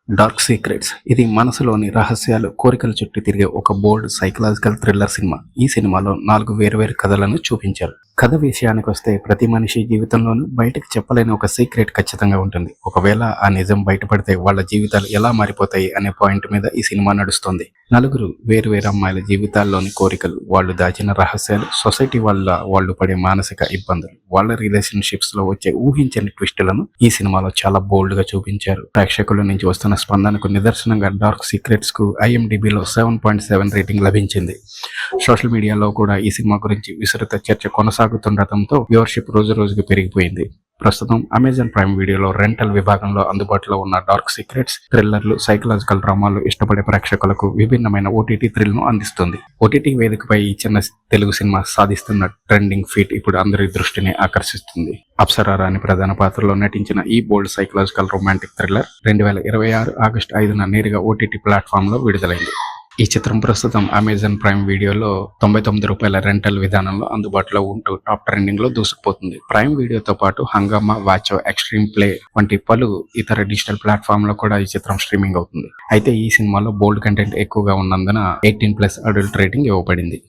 Dark secrets ఇది మనసులోని రహస్యాలు కోరికల చుట్టూ తిరిగే ఒక బోల్డ్ సైకలాజికల్ థ్రిల్లర్ సినిమా. ఈ సినిమాలో 4 వేరువేరు కథలను చూపించారు. కథ విషయానికి వస్తే ప్రతి మనిషి జీవితంలోనూ బయటకు చెప్పలేని ఒక సీక్రెట్ ఖచ్చితంగా ఉంటుంది. ఒకవేళ ఆ నిజం బయటపడితే వాళ్ళ జీవితాలు ఎలా మారిపోతాయి అనే పాయింట్ మీద ఈ సినిమా నడుస్తుంది. నలుగురు వేరువేరు అమ్మాయిల జీవితాల్లోని కోరికలు, వాళ్ళు దాచిన రహస్యాలు, సొసైటీ వల్ల వాళ్ళు పడే మానసిక ఇబ్బందులు, వాళ్ళ రిలేషన్షిప్స్ లో వచ్చే ఊహించని ట్విస్టులను ఈ సినిమాలో చాలా బోల్డ్ గా చూపించారు. ప్రేక్షకుల నుంచి వస్తున్న స్పందనకు నిదర్శనంగా డార్క్ సీక్రెట్స్ కు IMDbలో 7.7 రేటింగ్ లభించింది. సోషల్ మీడియాలో కూడా ఈ సినిమా గురించి విస్తృత చర్చ కొనసాగుతుండటంతో వ్యూవర్షిప్ రోజు రోజుకు పెరిగిపోయింది. ప్రస్తుతం అమెజాన్ ప్రైమ్ వీడియోలో రెంటల్ విభాగంలో అందుబాటులో ఉన్న డార్క్ సీక్రెట్స్ థ్రిల్లర్లు, సైకలాజికల్ డ్రామాలు ఇష్టపడే ప్రేక్షకులకు విభిన్నమైన OTT థ్రిల్ ను అందిస్తుంది. OTT వేదికపై ఈ చిన్న తెలుగు సినిమా సాధిస్తున్న ట్రెండింగ్ ఫీట్ ఇప్పుడు అందరి దృష్టిని ఆకర్షిస్తుంది. అప్సరా రాణి ప్రధాన పాత్రలో నటించిన ఈ బోల్డ్ సైకలాజికల్ రొమాంటిక్ థ్రిల్లర్ 2026 ఆగస్టు 5న నేరుగా OTT ప్లాట్ఫామ్ లో విడుదలైంది. ఈ చిత్రం ప్రస్తుతం అమెజాన్ ప్రైమ్ వీడియోలో ₹99 రెంటల్ విధానంలో అందుబాటులో ఉంటూ టాప్ ట్రెండింగ్ లో దూసుకుపోతుంది. ప్రైమ్ వీడియోతో పాటు హంగామా, వాచో, ఎక్స్ట్రీమ్ ప్లే వంటి పలు ఇతర డిజిటల్ ప్లాట్ఫామ్ లో కూడా ఈ చిత్రం స్ట్రీమింగ్ అవుతుంది. అయితే ఈ సినిమాలో బోల్డ్ కంటెంట్ ఎక్కువగా ఉన్నందున 18+ అడల్ట్ రేటింగ్ ఇవ్వబడింది.